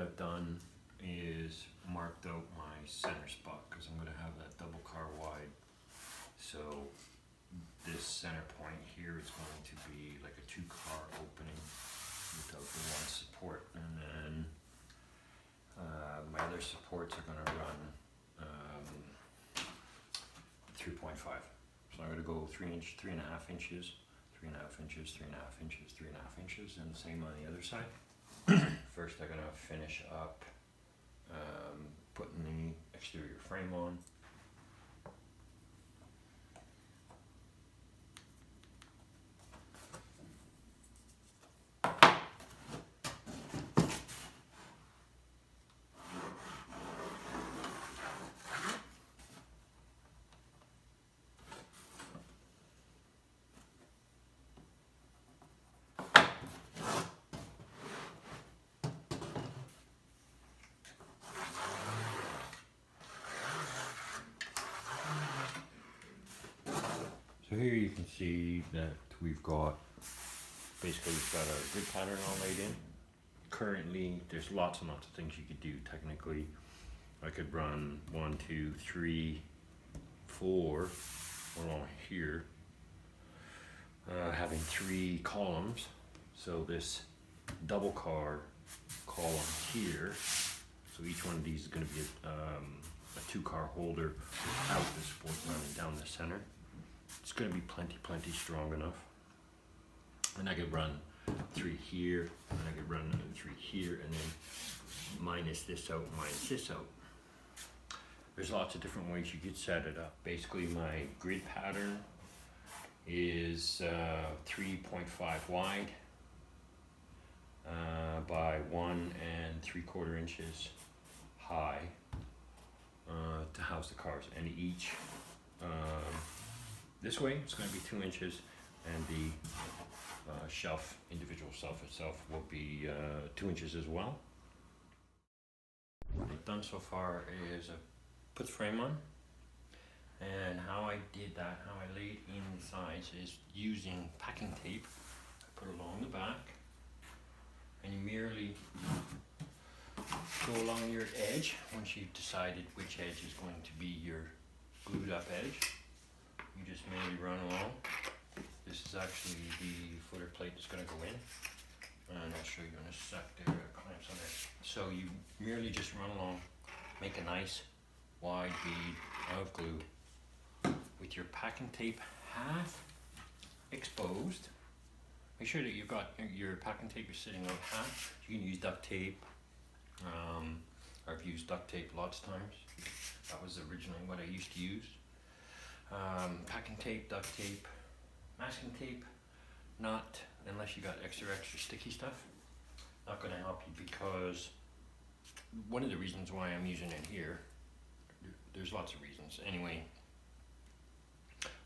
I've done is marked out my center spot because I'm going to have that double car wide. So this center point here is going to be like a 2-car opening without the one support, and then my other supports are going to run 3.5. So I'm going to go 3.5 inches, 3.5 inches, 3.5 inches, 3.5 inches, and the same on the other side. First I'm going to finish up putting the exterior frame on. So here you can see that we've got our grid pattern all laid in. Currently, there's lots and lots of things you could do. Technically, I could run 1, 2, 3, 4 along here, having 3 columns. So this double car column here. So each one of these is going to be a 2-car holder without the support running down the center. It's going to be plenty strong enough. And I could run 3 here, and I could run another 3 here, and then minus this out, minus this out. There's lots of different ways you could set it up. Basically, my grid pattern is 3.5 wide by 1 3/4 inches high to house the cars, and each this way it's going to be 2 inches, and the individual shelf itself will be 2 inches as well. What I've done so far is I put the frame on, and how I did that, how I laid in the sides is using packing tape. I put it along the back, and you merely go along your edge. Once you've decided which edge is going to be your glued up edge, you just merely run along. This is actually the footer plate that's going to go in, and I'll show you in a sec. There are clamps on there. So you merely just run along, make a nice wide bead of glue with your packing tape half exposed. Make sure that you've got your packing tape is sitting on half. You can use duct tape. I've used duct tape lots of times. That was originally what I used to use. Packing tape, duct tape, masking tape, not unless you got extra sticky stuff. Not going to help you, because one of the reasons why I'm using it here, there's lots of reasons. Anyway,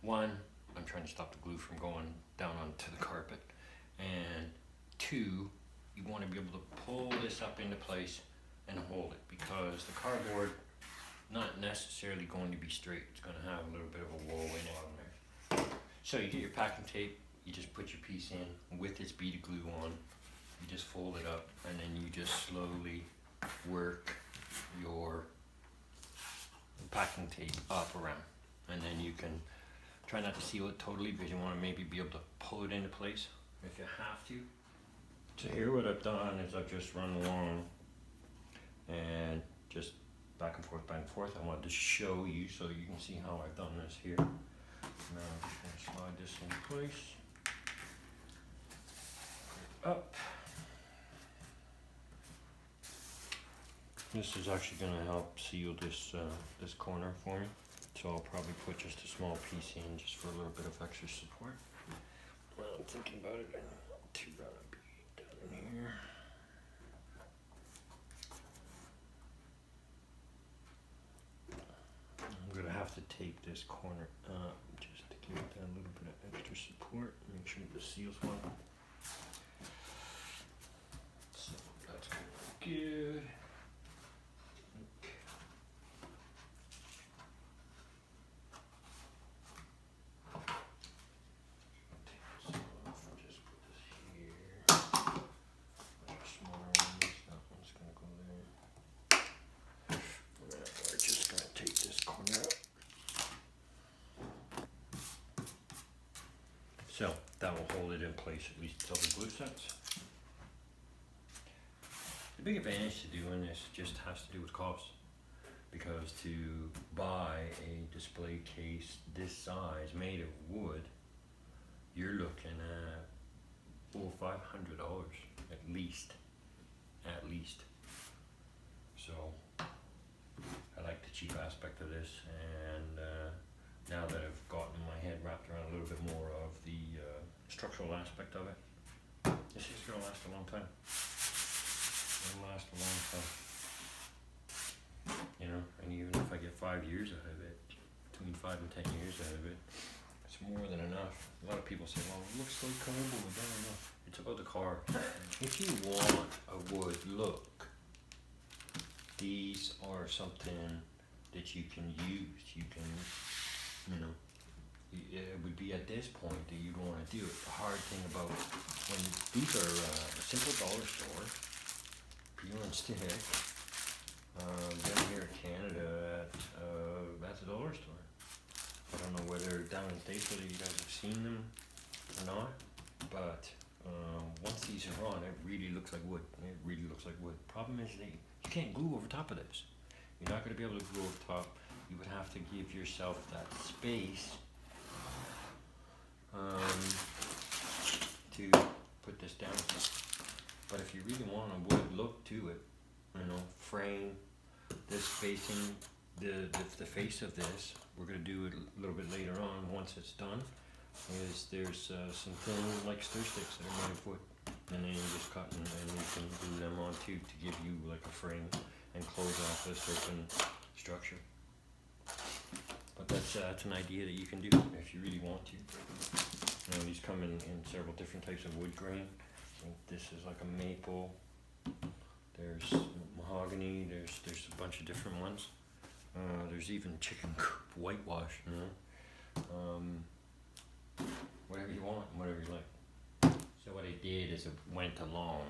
one, I'm trying to stop the glue from going down onto the carpet, and 2, you want to be able to pull this up into place and hold it, because the cardboard not necessarily going to be straight. It's going to have a little bit of a wall in it on there. So you get your packing tape, you just put your piece in with this bead of glue on, you just fold it up, and then you just slowly work your packing tape up around, and then you can try not to seal it totally, because you want to maybe be able to pull it into place if you have to. So here what I've done is I've just run along and just back and forth, back and forth. I wanted to show you so you can see how I've done this here. Now I'm just going to slide this in place. Up. This is actually going to help seal this this corner for me. So I'll probably put just a small piece in just for a little bit of extra support. Well, I'm thinking about it. To run a bead down here. I'm going to have to tape this corner up just to give it that little bit of extra support. Make sure the seals well. So that's good. There. that will hold it in place at least until the glue sets. The big advantage to doing this just has to do with cost, because to buy a display case this size made of wood, you're looking at $400-500 at least. So I like the cheap aspect of this, and now that I've gotten my head wrapped around a little bit more of the structural aspect of it, this is going to last a long time. It'll last a long time. You know, and even if I get 5 years out of it, between 5 and 10 years out of it, it's more than enough. A lot of people say, well, it looks like cardboard. I don't know. It's about the car. If you want a wood look, these are something that you can use. You can, you know, it would be at this point that you'd want to do it. The hard thing about when these are a simple dollar store, peel and stick, down here in Canada at the dollar store. I don't know whether down in the States whether you guys have seen them or not, but once these are on, it really looks like wood. It really looks like wood. Problem is you can't glue over top of this. You're not going to be able to glue over top. You would have to give yourself that space to put this down. But if you really want a wood look to it, you know, frame this facing the face of this, we're going to do it a little bit later on once it's done, is there's some thin like stir sticks that are made of wood, and then you just cut and you can glue them on too to give you like a frame and close off a certain structure. But that's an idea that you can do if you really want to. You know, these come in several different types of wood grain. So this is like a maple. There's mahogany. There's a bunch of different ones. There's even chicken coop whitewash. You know, whatever you want, whatever you like. So what I did is I went along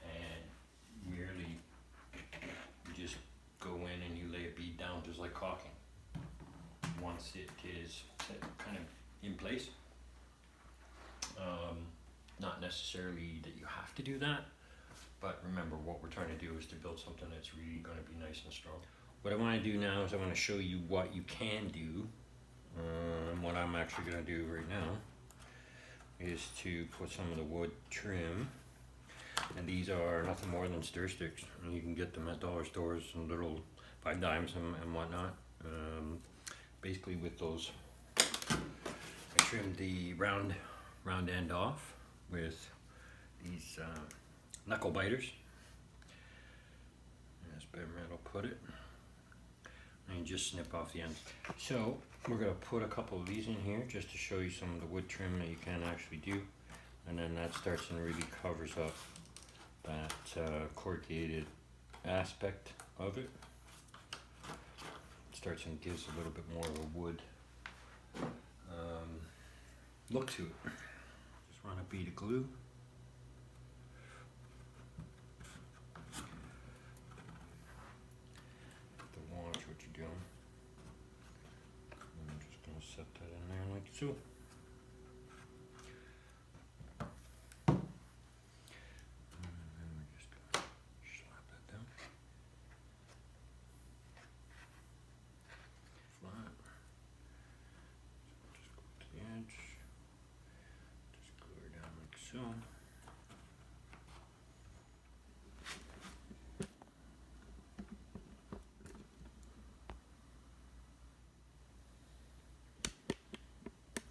and merely you just go in and you lay a bead down just like caulking. Once it is set kind of in place, not necessarily that you have to do that, but remember what we're trying to do is to build something that's really going to be nice and strong. What I want to do now is I want to show you what you can do, and what I'm actually going to do right now is to put some of the wood trim, and these are nothing more than stir sticks, and you can get them at dollar stores and little 5 dimes and whatnot. Basically with those, I trimmed the round end off with these knuckle biters, as better metal put it, and you just snip off the ends. So we're going to put a couple of these in here just to show you some of the wood trim that you can actually do, and then that starts and really covers up that corrugated aspect of it. Starts and gives a little bit more of a wood look to it. Just run a bead of glue. To watch what you're doing. I'm just going to set that in there like so. And then we're just going to slap that down. Flat. Just go to the edge. Just glue her down like so.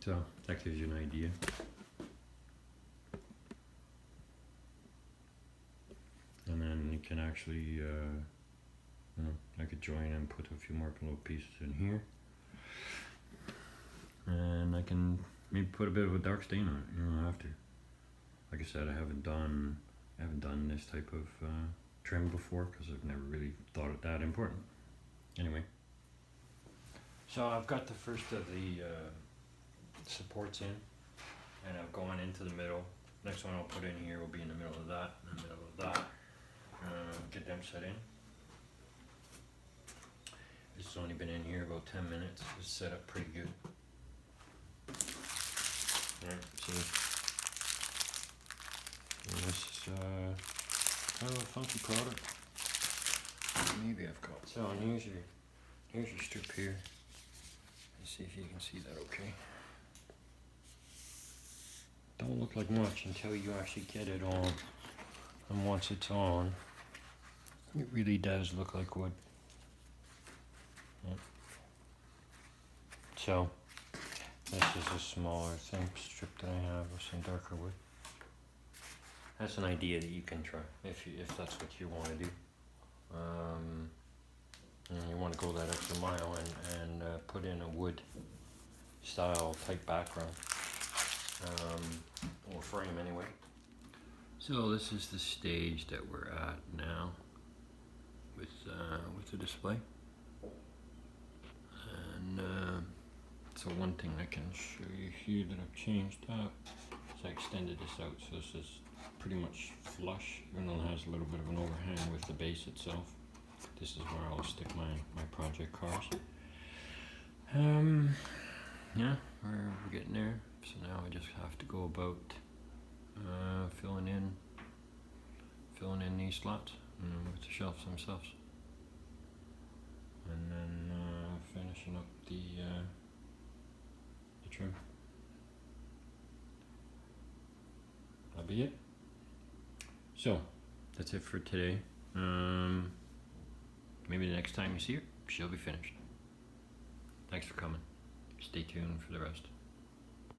So that gives you an idea. And then you can actually, you know, I could join and put a few more little pieces in here. And I can maybe put a bit of a dark stain on it, you know, after. Like I said, I haven't done this type of trim before because I've never really thought it that important. Anyway. So I've got the first of the supports in, and I've gone into the middle. Next one I'll put in here will be in the middle of that, in the middle of that. Get them set in. This has only been in here about 10 minutes. It's set up pretty good. Alright, see. And this is kind of a funky product. Maybe I've got. So, and here's your strip here. Let's see if you can see that okay. Don't look like much until you actually get it on. And once it's on, it really does look like wood. Yep. So, this is a smaller thin strip that I have with some darker wood. That's an idea that you can try if that's what you want to do. And you want to go that extra mile and put in a wood style type background, or frame anyway. So this is the stage that we're at now with the display. And so one thing I can show you here that I've changed up is I extended this out, so this is pretty much flush, even though it has a little bit of an overhang with the base itself. This is where I'll stick my project cars. Yeah, we're getting there. So now I just have to go about filling in these slots with the shelves themselves, and then finishing up the trim. That'll be it. So that's it for today. Maybe the next time you see her, she'll be finished. Thanks for coming. Stay tuned for the rest.